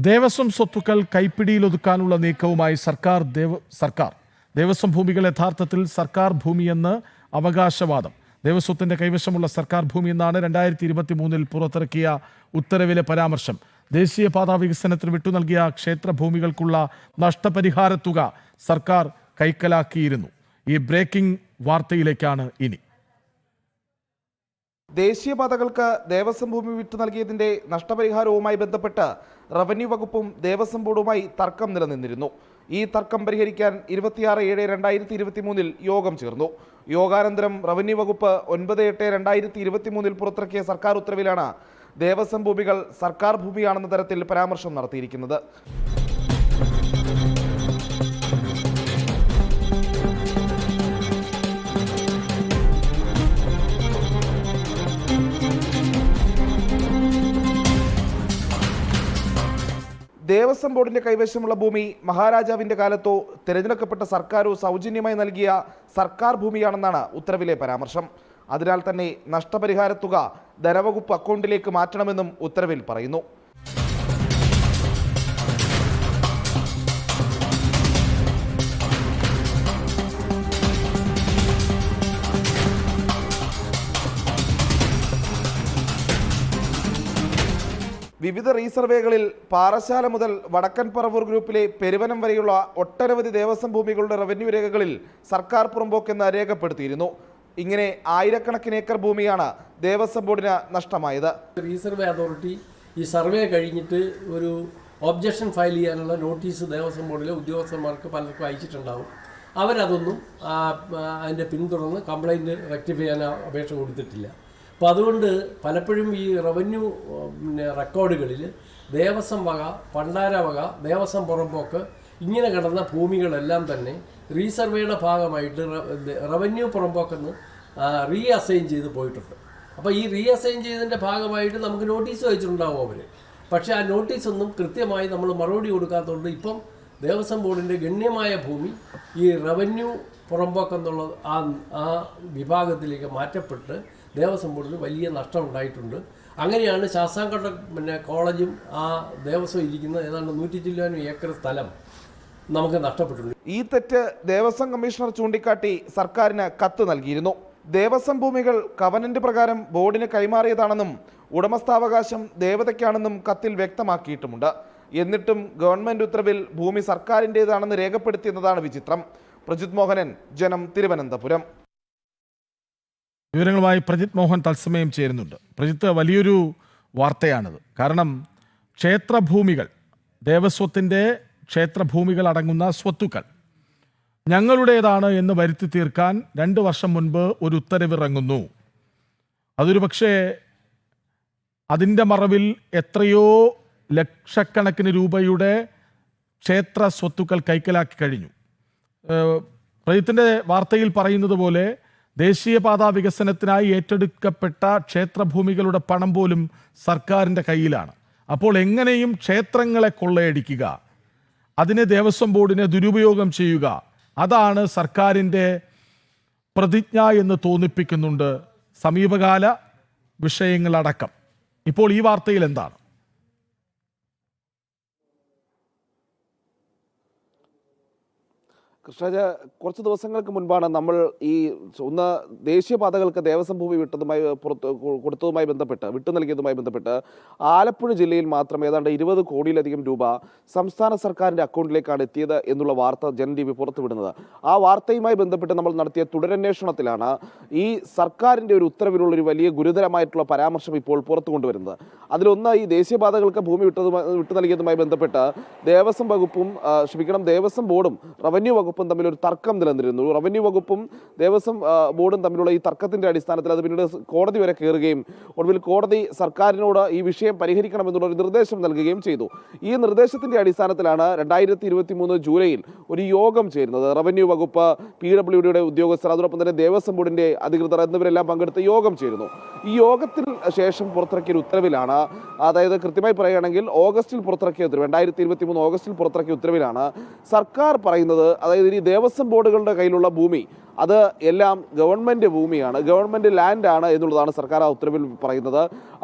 ദേവസ്വം സ്വത്തുക്കൾ കൈപ്പിടിയിലൊതുക്കാനുള്ള നീക്കവുമായി സർക്കാർ ദേവസ്വം ഭൂമികൾ യഥാർത്ഥത്തിൽ സർക്കാർ ഭൂമിയെന്ന് അവകാശവാദം. ദേവസ്വത്തിന്റെ കൈവശമുള്ള സർക്കാർ ഭൂമി എന്നാണ് 2023 പുറത്തിറക്കിയ ഉത്തരവിലെ പരാമർശം. ദേശീയപാതാ വികസനത്തിന് വിട്ടു നൽകിയ ക്ഷേത്രഭൂമികൾക്കുള്ള നഷ്ടപരിഹാര തുക സർക്കാർ കൈക്കലാക്കിയിരുന്നു. ഈ ബ്രേക്കിംഗ് വാർത്തയിലേക്കാണ് ഇനി. ദേശീയപാതകൾക്ക് ദേവസ്വം ഭൂമി വിട്ടു നൽകിയതിന്റെ നഷ്ടപരിഹാരവുമായി ബന്ധപ്പെട്ട് റവന്യൂ വകുപ്പും ദേവസ്വം ബോർഡുമായി തർക്കം നിലനിന്നിരുന്നു. ഈ തർക്കം പരിഹരിക്കാൻ 26/7/2023 യോഗം ചേർന്നു. യോഗാനന്തരം റവന്യൂ വകുപ്പ് 9/8/2023 പുറത്തിറക്കിയ സർക്കാർ ഉത്തരവിലാണ് ദേവസ്വം ഭൂമികൾ സർക്കാർ ഭൂമിയാണെന്ന തരത്തിൽ പരാമർശം നടത്തിയിരിക്കുന്നത്. ദേവസ്വം ബോർഡിന്റെ കൈവശമുള്ള ഭൂമി മഹാരാജാവിന്റെ കാലത്തോ തിരഞ്ഞെടുക്കപ്പെട്ട സർക്കാരോ സൗജന്യമായി നൽകിയ സർക്കാർ ഭൂമിയാണെന്നാണ് ഉത്തരവിലെ പരാമർശം. അതിനാൽ തന്നെ നഷ്ടപരിഹാര തുക ധനവകുപ്പ് അക്കൗണ്ടിലേക്ക് മാറ്റണമെന്നും ഉത്തരവിൽ പറയുന്നു. വിവിധ റീസർവേകളിൽ പാറശാല മുതൽ വടക്കൻ പറവൂർ ഗ്രൂപ്പിലെ പെരുവനം വരെയുള്ള ഒട്ടനവധി ദേവസ്വം ഭൂമികളുടെ റവന്യൂ രേഖകളിൽ സർക്കാർ പുറമ്പോക്കെന്ന് രേഖപ്പെടുത്തിയിരുന്നു. ഇങ്ങനെ ആയിരക്കണക്കിന് ഏക്കർ ഭൂമിയാണ് ദേവസ്വം ബോർഡിന് നഷ്ടമായത്. റീസർവേ അതോറിറ്റി ഈ സർവേ കഴിഞ്ഞിട്ട് ഒരു ഒബ്ജക്ഷൻ ഫയൽ ചെയ്യാനുള്ള നോട്ടീസ് ദേവസ്വം ബോർഡിലെ ഉദ്യോഗസ്ഥന്മാർക്ക് പലർക്കും അയച്ചിട്ടുണ്ടാവും. അവരതൊന്നും അതിൻ്റെ പിന്തുടർന്ന് കംപ്ലൈൻറ്റ് റെക്ടിഫൈ ചെയ്യാൻ അപേക്ഷ കൊടുത്തിട്ടില്ല. അപ്പോൾ അതുകൊണ്ട് പലപ്പോഴും ഈ റവന്യൂ റെക്കോർഡുകളിൽ ദേവസ്വം വക, പണ്ടാര വക, ദേവസ്വം പുറമ്പോക്ക് ഇങ്ങനെ കിടന്ന ഭൂമികളെല്ലാം തന്നെ റീസർവേയുടെ ഭാഗമായിട്ട് റവന്യൂ പുറമ്പോക്കെന്ന് റീ അസൈൻ ചെയ്ത് പോയിട്ടുണ്ട്. അപ്പോൾ ഈ റീ അസൈൻ ചെയ്തതിൻ്റെ ഭാഗമായിട്ട് നമുക്ക് നോട്ടീസ് അയച്ചിട്ടുണ്ടാവും അവർ. പക്ഷേ ആ നോട്ടീസൊന്നും കൃത്യമായി നമ്മൾ മറുപടി കൊടുക്കാത്തതുകൊണ്ട് ഇപ്പം ദേവസ്വം ബോർഡിൻ്റെ ഗണ്യമായ ഭൂമി ഈ റവന്യൂ പുറമ്പോക്കെന്നുള്ള ആ വിഭാഗത്തിലേക്ക് മാറ്റപ്പെട്ട് ദേവസ്വം ബോർഡിന് വലിയ നഷ്ടം ഉണ്ടായിട്ടുണ്ട്. അങ്ങനെയാണ് ശാസ്താംകോട്ട കോളേജും ആ ദേവസ്വം ഇരിക്കുന്ന ഏതാണ്ട് 100 ചില്ലാനും ഏക്കർ സ്ഥലം നമുക്ക് നഷ്ടപ്പെട്ടിട്ടുണ്ട്. ഈ തെറ്റ് ദേവസ്വം കമ്മീഷണർ ചൂണ്ടിക്കാട്ടി സർക്കാരിന് കത്ത് നൽകിയിരുന്നു. ദേവസ്വം ഭൂമികൾ കവനന്റ് പ്രകാരം ബോർഡിന് കൈമാറിയതാണെന്നും ഉടമസ്ഥാവകാശം ദേവതയ്ക്കാണെന്നും കത്തിൽ വ്യക്തമാക്കിയിട്ടുമുണ്ട്. എന്നിട്ടും ഗവൺമെന്റ് ഉത്തരവിൽ ഭൂമി സർക്കാരിൻ്റേതാണെന്ന് രേഖപ്പെടുത്തിയെന്നതാണ് വിചിത്രം. പ്രജിത് മോഹനൻ, ജനം, തിരുവനന്തപുരം. വിവരങ്ങളുമായി പ്രജിത് മോഹൻ തത്സമയം ചേരുന്നുണ്ട്. പ്രജിത്ത്, വലിയൊരു വാർത്തയാണിത്. കാരണം ക്ഷേത്രഭൂമികൾ, ദേവസ്വത്തിൻ്റെ ക്ഷേത്രഭൂമികൾ അടങ്ങുന്ന സ്വത്തുക്കൾ ഞങ്ങളുടേതാണ് എന്ന് വരുത്തി തീർക്കാൻ 2 വർഷം മുൻപ് ഒരു ഉത്തരവിറങ്ങുന്നു. അതൊരു പക്ഷേ അതിൻ്റെ മറവിൽ എത്രയോ ലക്ഷക്കണക്കിന് രൂപയുടെ ക്ഷേത്ര സ്വത്തുക്കൾ കൈക്കലാക്കി കഴിഞ്ഞു. പ്രജിത്തിൻ്റെ വാർത്തയിൽ പറയുന്നത് പോലെ ദേശീയപാതാ വികസനത്തിനായി ഏറ്റെടുക്കപ്പെട്ട ക്ഷേത്രഭൂമികളുടെ പണം പോലും സർക്കാരിൻ്റെ കയ്യിലാണ്. അപ്പോൾ എങ്ങനെയും ക്ഷേത്രങ്ങളെ കൊള്ളയടിക്കുക, അതിനെ ദേവസ്വം ബോർഡിനെ ദുരുപയോഗം ചെയ്യുക, അതാണ് സർക്കാരിൻ്റെ പ്രതിജ്ഞ എന്ന് തോന്നിപ്പിക്കുന്നുണ്ട് സമീപകാല വിഷയങ്ങളടക്കം. ഇപ്പോൾ ഈ വാർത്തയിൽ എന്താണ്? കൃഷ്ണജ, കുറച്ച് ദിവസങ്ങൾക്ക് മുൻപാണ് നമ്മൾ ഈ ദേശീയപാതകൾക്ക് ദേവസ്വം ഭൂമി കൊടുത്തതുമായി ബന്ധപ്പെട്ട്, വിട്ടു നൽകിയതുമായി ബന്ധപ്പെട്ട് ആലപ്പുഴ ജില്ലയിൽ മാത്രം ഏതാണ്ട് 20 കോടിയിലധികം രൂപ സംസ്ഥാന സർക്കാരിൻ്റെ അക്കൗണ്ടിലേക്കാണ് എത്തിയത് എന്നുള്ള വാർത്ത ജൻ ടി വി പുറത്തുവിടുന്നത്. ആ വാർത്തയുമായി ബന്ധപ്പെട്ട് നമ്മൾ നടത്തിയ തുടരന്വേഷണത്തിലാണ് ഈ സർക്കാരിൻ്റെ ഒരു ഉത്തരവിലുള്ളൊരു വലിയ ഗുരുതരമായിട്ടുള്ള പരാമർശം ഇപ്പോൾ പുറത്തു കൊണ്ടുവരുന്നത്. അതിലൊന്ന്, ഈ ദേശീയപാതകൾക്ക് ഭൂമി വിട്ടു നൽകിയതുമായി ബന്ധപ്പെട്ട് ദേവസ്വം ബോർഡും റവന്യൂ വകുപ്പും തമ്മിൽ ഒരു തർക്കം നിലനിന്നിരുന്നു. റവന്യൂ വകുപ്പും ദേവസ്വം ബോർഡും തമ്മിലുള്ള ഈ തർക്കത്തിന്റെ അടിസ്ഥാനത്തിൽ അത് പിന്നീട് കോടതി വരെ കയറുകയും ഒടുവിൽ കോടതി സർക്കാരിനോട് ഈ വിഷയം പരിഹരിക്കണമെന്നുള്ള ഒരു നിർദ്ദേശം നൽകുകയും ചെയ്തു. ഈ നിർദ്ദേശത്തിന്റെ അടിസ്ഥാനത്തിലാണ് 2023 ജൂലൈയിൽ ഒരു യോഗം ചേരുന്നത്. റവന്യൂ വകുപ്പ്, PWDയുടെ ഉദ്യോഗസ്ഥർ, അതോടൊപ്പം തന്നെ ദേവസ്വം ബോർഡിന്റെ അധികൃതർ എന്നിവരെല്ലാം പങ്കെടുത്ത് യോഗം ചേരുന്നു. ഈ യോഗത്തിന് ശേഷം പുറത്തിറക്കിയ ഉത്തരവിലാണ്, അതായത് കൃത്യമായി പറയുകയാണെങ്കിൽ ഓഗസ്റ്റിൽ പുറത്തിറക്കിയ ഉത്തരവ്, 2023 ഓഗസ്റ്റിൽ പുറത്തിറക്കിയ ഉത്തരവിലാണ് സർക്കാർ പറയുന്നത്, അതായത് ഈ ദേവസ്വം ബോർഡുകളുടെ കയ്യിലുള്ള ഭൂമി അത് എല്ലാം ഗവൺമെൻറ് ഭൂമിയാണ്, ഗവൺമെൻറ് ലാൻഡാണ് എന്നുള്ളതാണ് സർക്കാർ ആ ഉത്തരവിൽ പറയുന്നത്.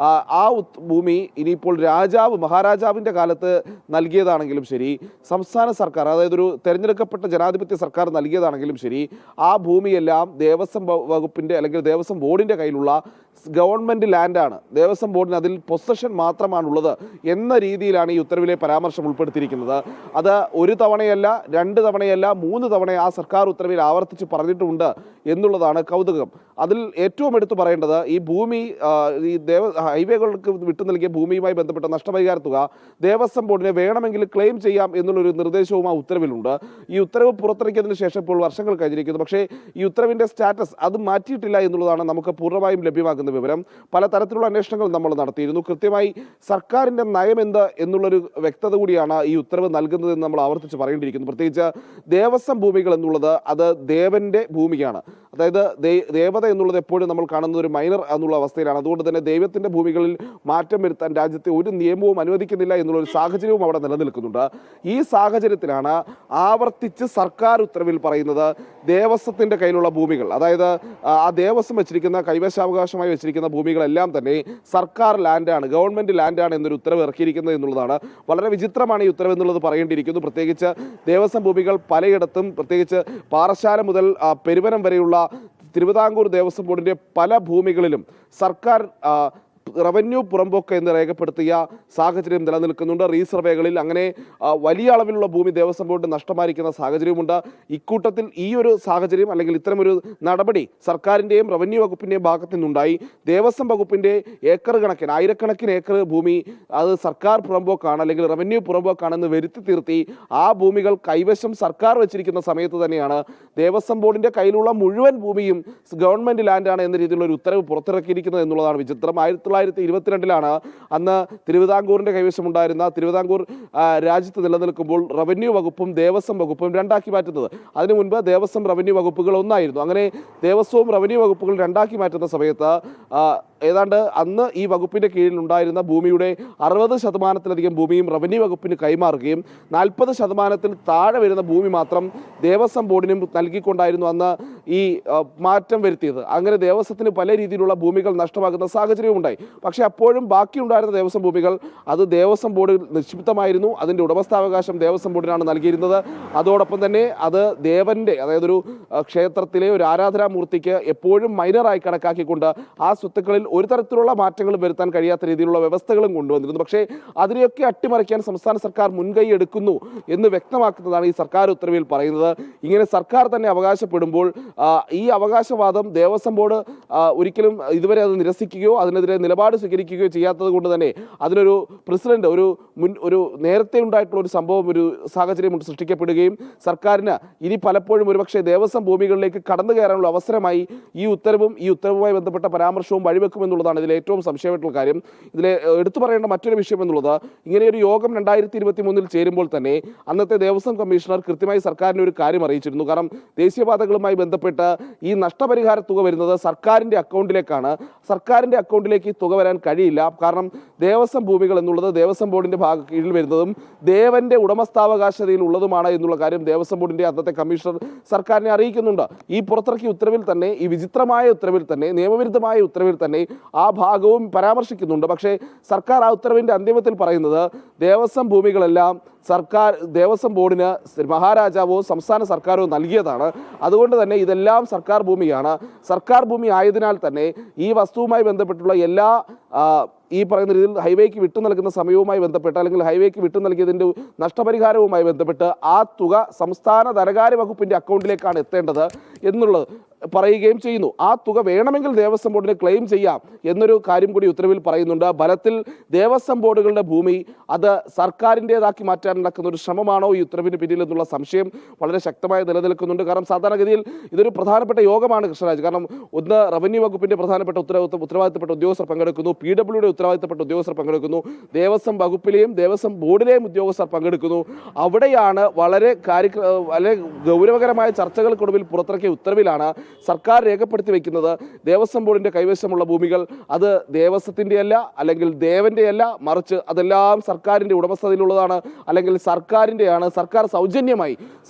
ആ ഭൂമി ഇനിയിപ്പോൾ മഹാരാജാവിൻ്റെ കാലത്ത് നൽകിയതാണെങ്കിലും ശരി, സംസ്ഥാന സർക്കാർ അതായത് ഒരു തെരഞ്ഞെടുക്കപ്പെട്ട ജനാധിപത്യ സർക്കാർ നൽകിയതാണെങ്കിലും ശരി, ആ ഭൂമിയെല്ലാം ദേവസ്വം വകുപ്പിൻ്റെ അല്ലെങ്കിൽ ദേവസ്വം ബോർഡിൻ്റെ കയ്യിലുള്ള ഗവൺമെൻറ് ലാൻഡാണ്. ദേവസ്വം ബോർഡിന് അതിൽ പൊസഷൻ മാത്രമാണുള്ളത് എന്ന രീതിയിലാണ് ഈ ഉത്തരവിലെ പരാമർശം ഉൾപ്പെടുത്തിയിരിക്കുന്നത്. അത് ഒരു തവണയല്ല, 2 തവണയല്ല, 3 തവണ ആ സർക്കാർ ഉത്തരവിൽ ആവർത്തിച്ച് പറഞ്ഞിട്ടുമുണ്ട് എന്നുള്ളതാണ് കൗതുകം. അതിൽ ഏറ്റവും എടുത്തു പറയേണ്ടത് ഈ ഭൂമി, ഈ ഹൈവേകൾക്ക് വിട്ടു നൽകിയ ഭൂമിയുമായി ബന്ധപ്പെട്ട നഷ്ടപരിഹാര തുക ദേവസ്വം ബോർഡിനെ വേണമെങ്കിൽ ക്ലെയിം ചെയ്യാം എന്നുള്ളൊരു നിർദ്ദേശവും ആ ഉത്തരവിലുണ്ട്. ഈ ഉത്തരവ് പുറത്തിറക്കിയതിനു ശേഷം ഇപ്പോൾ വർഷങ്ങൾ കഴിഞ്ഞിരിക്കുന്നു. പക്ഷേ ഈ ഉത്തരവിൻ്റെ സ്റ്റാറ്റസ് അത് മാറ്റിയിട്ടില്ല എന്നുള്ളതാണ് നമുക്ക് പൂർണ്ണമായും ലഭ്യമാകുന്ന വിവരം. പലതരത്തിലുള്ള അന്വേഷണങ്ങൾ നമ്മൾ നടത്തിയിരുന്നു. കൃത്യമായി സർക്കാരിൻ്റെ നയം എന്ത് എന്നുള്ളൊരു വ്യക്തത കൂടിയാണ് ഈ ഉത്തരവ് നൽകുന്നതെന്ന് നമ്മൾ ആവർത്തിച്ച് പറയേണ്ടിയിരിക്കുന്നു. പ്രത്യേകിച്ച് ദേവസ്വം ഭൂമികൾ എന്നുള്ളത് അത് ദേവന്റെ ഭൂമിയാണ്. അതായത് ദേവത എന്നുള്ളത് എപ്പോഴും നമ്മൾ കാണുന്നത് ഒരു മൈനർ എന്നുള്ള അവസ്ഥയിലാണ്. അതുകൊണ്ട് തന്നെ ദൈവത്തിന്റെ ഭൂമികളിൽ മാറ്റം വരുത്താൻ രാജ്യത്തെ ഒരു നിയമവും അനുവദിക്കുന്നില്ല എന്നുള്ളൊരു സാഹചര്യവും അവിടെ നിലനിൽക്കുന്നുണ്ട്. ഈ സാഹചര്യത്തിലാണ് ആവർത്തിച്ച് സർക്കാർ ഉത്തരവിൽ പറയുന്നത് ദേവസ്വത്തിന്റെ കയ്യിലുള്ള ഭൂമികൾ, അതായത് ആ ദേവസ്വം വെച്ചിരിക്കുന്ന കൈവശാവകാശമായി വെച്ചിരിക്കുന്ന ഭൂമികളെല്ലാം തന്നെ സർക്കാർ ലാൻഡാണ്, ഗവൺമെന്റ് ലാൻഡാണ് എന്നൊരു ഉത്തരവ് ഇറക്കിയിരിക്കുന്നത് എന്നുള്ളതാണ്. വളരെ വിചിത്രമാണ് ഈ ഉത്തരവ് എന്നുള്ളത് പറയേണ്ടിയിരിക്കുന്നു. പ്രത്യേകിച്ച് ദേവസ്വം ഭൂമികൾ പലയിടത്തും, പ്രത്യേകിച്ച് പാറശാല മുതൽ പെരുവനം വരെയുള്ള തിരുവിതാംകൂർ ദേവസ്വം ബോർഡിന്റെ പല ഭൂമികളിലും സർക്കാർ റവന്യൂ പുറമ്പോക്ക് എന്ന് രേഖപ്പെടുത്തിയ സാഹചര്യം നിലനിൽക്കുന്നുണ്ട്. റീസർവേകളിൽ അങ്ങനെ വലിയ അളവിലുള്ള ഭൂമി ദേവസ്വം ബോർഡ് നഷ്ടമായിരിക്കുന്ന സാഹചര്യമുണ്ട്. ഇക്കൂട്ടത്തിൽ ഈ ഒരു സാഹചര്യം അല്ലെങ്കിൽ ഇത്തരമൊരു നടപടി സർക്കാരിൻ്റെയും റവന്യൂ വകുപ്പിൻ്റെയും ഭാഗത്തു നിന്നുണ്ടായി. ദേവസ്വം വകുപ്പിൻ്റെ ഏക്കർ കണക്കിന്, ആയിരക്കണക്കിന് ഏക്കർ ഭൂമി അത് സർക്കാർ പുറമ്പോക്കാണ് അല്ലെങ്കിൽ റവന്യൂ പുറമ്പോക്കാണെന്ന് വരുത്തി തീർത്തി ആ ഭൂമികൾ കൈവശം സർക്കാർ വെച്ചിരിക്കുന്ന സമയത്ത് തന്നെയാണ് ദേവസ്വം ബോർഡിൻ്റെ കയ്യിലുള്ള മുഴുവൻ ഭൂമിയും ഗവൺമെൻറ് ലാൻഡാണ് എന്ന രീതിയിലുള്ള ഒരു ഉത്തരവ് പുറത്തിറക്കിയിരിക്കുന്നത് എന്നുള്ളതാണ് വിചിത്രം. 1922 അന്ന് തിരുവിതാംകൂറിന്റെ കൈവശമുണ്ടായിരുന്ന, തിരുവിതാംകൂർ രാജ്യത്ത് നിലനിൽക്കുമ്പോൾ റവന്യൂ വകുപ്പും ദേവസ്വം വകുപ്പും രണ്ടാക്കി മാറ്റുന്നത്. അതിനു മുൻപ് ദേവസ്വം റവന്യൂ വകുപ്പുകൾ ഒന്നായിരുന്നു. അങ്ങനെ ദേവസ്വവും റവന്യൂ വകുപ്പുകൾ രണ്ടാക്കി മാറ്റുന്ന സമയത്ത് ഏതാണ്ട് അന്ന് ഈ വകുപ്പിന്റെ കീഴിൽ ഉണ്ടായിരുന്ന ഭൂമിയുടെ 60% ഭൂമിയും റവന്യൂ വകുപ്പിന് കൈമാറുകയും 40% താഴെ വരുന്ന ഭൂമി മാത്രം ദേവസ്വം ബോർഡിനും നൽകിക്കൊണ്ടായിരുന്നു അന്ന് ഈ മാറ്റം വരുത്തിയത്. അങ്ങനെ ദേവസ്വത്തിന് പല രീതിയിലുള്ള ഭൂമികൾ നഷ്ടമാകുന്ന സാഹചര്യവും ഉണ്ടായി. പക്ഷേ അപ്പോഴും ബാക്കിയുണ്ടായിരുന്ന ദേവസ്വം ഭൂമികൾ അത് ദേവസ്വം ബോർഡിൽ നിക്ഷിപ്തമായിരുന്നു. അതിൻ്റെ ഉടമസ്ഥാവകാശം ദേവസ്വം ബോർഡിനാണ് നൽകിയിരുന്നത്. അതോടൊപ്പം തന്നെ അത് ദേവന്റെ, അതായത് ഒരു ക്ഷേത്രത്തിലെ ഒരു ആരാധനാമൂർത്തിക്ക് എപ്പോഴും മൈനറായി കണക്കാക്കിക്കൊണ്ട് ആ സ്വത്തുക്കളിൽ ഒരു തരത്തിലുള്ള മാറ്റങ്ങളും വരുത്താൻ കഴിയാത്ത രീതിയിലുള്ള വ്യവസ്ഥകളും കൊണ്ടുവന്നിരുന്നു. പക്ഷേ അതിനെയൊക്കെ അട്ടിമറിക്കാൻ സംസ്ഥാന സർക്കാർ മുൻകൈ എടുക്കുന്നു എന്ന് വ്യക്തമാക്കുന്നതാണ് ഈ സർക്കാർ ഉത്തരവിൽ പറയുന്നത്. ഇങ്ങനെ സർക്കാർ തന്നെ അവകാശപ്പെടുമ്പോൾ ഈ അവകാശവാദം ദേവസ്വം ബോർഡ് ഒരിക്കലും ഇതുവരെ അത് നിരസിക്കുകയോ അതിനെതിരെ നിലപാട് സ്വീകരിക്കുകയോ ചെയ്യാത്തത് കൊണ്ട് തന്നെ അതിനൊരു പ്രസിഡന്റ്, ഒരു നേരത്തെ ഉണ്ടായിട്ടുള്ള ഒരു സംഭവം, ഒരു സാഹചര്യം സൃഷ്ടിക്കപ്പെടുകയും സർക്കാരിന് ഇനി പലപ്പോഴും ഒരുപക്ഷെ ദേവസ്വം ഭൂമികളിലേക്ക് കടന്നു കയറാനുള്ള അവസരമായി ഈ ഉത്തരവും ഈ ഉത്തരവുമായി ബന്ധപ്പെട്ട പരാമർശവും വഴിവെക്കുമെന്നുള്ളതാണ് ഇതിലെ ഏറ്റവും സംശയമായിട്ടുള്ള കാര്യം. ഇതിലെ എടുത്തു പറയേണ്ട മറ്റൊരു വിഷയം എന്നുള്ളത്, ഇങ്ങനെയൊരു യോഗം 2023 ചേരുമ്പോൾ തന്നെ അന്നത്തെ ദേവസ്വം കമ്മീഷണർ കൃത്യമായി സർക്കാരിന് ഒരു കാര്യം അറിയിച്ചിരുന്നു. കാരണം ദേശീയപാതകളുമായി ബന്ധപ്പെട്ട് ഈ നഷ്ടപരിഹാര തുക വരുന്നത് സർക്കാരിൻ്റെ അക്കൗണ്ടിലേക്കാണ്. സർക്കാരിൻ്റെ അക്കൗണ്ടിലേക്ക് ഈ തുക വരാൻ കഴിയില്ല. കാരണം ദേവസ്വം ഭൂമികൾ എന്നുള്ളത് ദേവസ്വം ബോർഡിൻ്റെ കീഴിൽ വരുന്നതും ദേവന്റെ ഉടമസ്ഥാവകാശതയിൽ ഉള്ളതുമാണ് എന്നുള്ള കാര്യം ദേവസ്വം ബോർഡിൻ്റെ അന്നത്തെ കമ്മീഷണർ സർക്കാരിനെ അറിയിക്കുന്നുണ്ട്. ഈ പുറത്തിറക്കിയ ഉത്തരവിൽ തന്നെ, ഈ വിചിത്രമായ ഉത്തരവിൽ തന്നെ, നിയമവിരുദ്ധമായ ഉത്തരവിൽ തന്നെ ആ ഭാഗവും പരാമർശിക്കുന്നുണ്ട്. പക്ഷേ സർക്കാർ ആ ഉത്തരവിൻ്റെ അന്തിമത്തിൽ പറയുന്നത് ദേവസ്വം ഭൂമികളെല്ലാം സർക്കാർ, ദേവസ്വം ബോർഡിന് മഹാരാജാവോ സംസ്ഥാന സർക്കാരോ നൽകിയതാണ്. അതുകൊണ്ട് തന്നെ ഇതെല്ലാം സർക്കാർ ഭൂമിയാണ്. സർക്കാർ ഭൂമി ആയതിനാൽ തന്നെ ഈ വസ്തുവുമായി ബന്ധപ്പെട്ടുള്ള എല്ലാ ഈ പറയുന്ന രീതിയിൽ ഹൈവേക്ക് വിട്ടു നൽകുന്ന സമയവുമായി ബന്ധപ്പെട്ട് അല്ലെങ്കിൽ ഹൈവേക്ക് വിട്ടു നൽകിയതിൻ്റെ നഷ്ടപരിഹാരവുമായി ബന്ധപ്പെട്ട് ആ തുക സംസ്ഥാന ധനകാര്യ വകുപ്പിൻ്റെ അക്കൗണ്ടിലേക്കാണ് എത്തേണ്ടത് എന്നുള്ളത് പറയുകയും ചെയ്യുന്നു. ആ തുക വേണമെങ്കിൽ ദേവസ്വം ബോർഡിന് ക്ലെയിം ചെയ്യാം എന്നൊരു കാര്യം കൂടി ഉത്തരവിൽ പറയുന്നുണ്ട്. ഫലത്തിൽ ദേവസ്വം ബോർഡുകളുടെ ഭൂമി അത് സർക്കാരിൻ്റെതാക്കി മാറ്റാൻ നടക്കുന്ന ഒരു ശ്രമമാണോ ഈ ഉത്തരവിന് പിന്നിൽ എന്നുള്ള സംശയം വളരെ ശക്തമായി നിലനിൽക്കുന്നുണ്ട്. കാരണം സാധാരണഗതിയിൽ ഇതൊരു പ്രധാനപ്പെട്ട യോഗമാണ് കൃഷ്ണരാജ്. കാരണം ഒന്ന് റവന്യൂ വകുപ്പിൻ്റെ പ്രധാനപ്പെട്ട ഉത്തരവാദിത്തപ്പെട്ട ഉദ്യോഗസ്ഥർ പങ്കെടുക്കുന്നു, PWയുടെ ഉത്തരവാദിത്തപ്പെട്ട ഉദ്യോഗസ്ഥർ പങ്കെടുക്കുന്നു, ദേവസ്വം വകുപ്പിലെയും ദേവസ്വം ബോർഡിലെയും ഉദ്യോഗസ്ഥർ പങ്കെടുക്കുന്നു. അവിടെയാണ് വളരെ ഗൗരവകരമായ ചർച്ചകൾക്കൊടുവിൽ പുറത്തിറക്കിയ ഉത്തരവിലാണ് സർക്കാർ രേഖപ്പെടുത്തി വെക്കുന്നത് ദേവസ്വം ബോർഡിന്റെ കൈവശമുള്ള ഭൂമികൾ അത് ദേവസ്വത്തിന്റെ അല്ല, അല്ലെങ്കിൽ ദേവന്റെ അല്ല, മറിച്ച് അതെല്ലാം സർക്കാരിന്റെ ഉടമസ്ഥതയിലുള്ളതാണ്, അല്ലെങ്കിൽ സർക്കാരിന്റെയാണ്, സർക്കാർ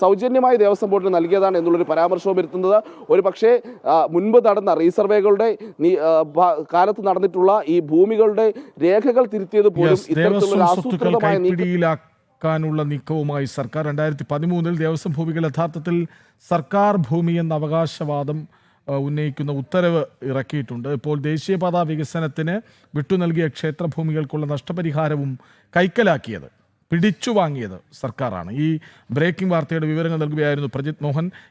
സൗജന്യമായി ദേവസ്വം ബോർഡിന് നൽകിയതാണ് എന്നുള്ളൊരു പരാമർശവും വരുത്തുന്നത്. ഒരു പക്ഷേ മുൻപ് നടന്ന റീസർവേകളുടെ കാലത്ത് നടന്നിട്ടുള്ള ഈ ഭൂമികളുടെ രേഖകൾ തിരുത്തിയത് പോലും ഇത്തരത്തിലുള്ള ആസൂത്രിതമായ ാനുള്ള നീക്കവുമായി സർക്കാർ 2013 ദേവസ്വം ഭൂമികൾ യഥാർത്ഥത്തിൽ സർക്കാർ ഭൂമി എന്ന അവകാശവാദം ഉന്നയിക്കുന്ന ഉത്തരവ് ഇറക്കിയിട്ടുണ്ട്. ഇപ്പോൾ ദേശീയപാതാ വികസനത്തിന് വിട്ടുനൽകിയ ക്ഷേത്രഭൂമികൾക്കുള്ള നഷ്ടപരിഹാരവും കൈക്കലാക്കിയത്, പിടിച്ചു വാങ്ങിയത് സർക്കാരാണ്. ഈ ബ്രേക്കിംഗ് വാർത്തയുടെ വിവരങ്ങൾ നൽകുകയായിരുന്നു പ്രജിത് മോഹൻ.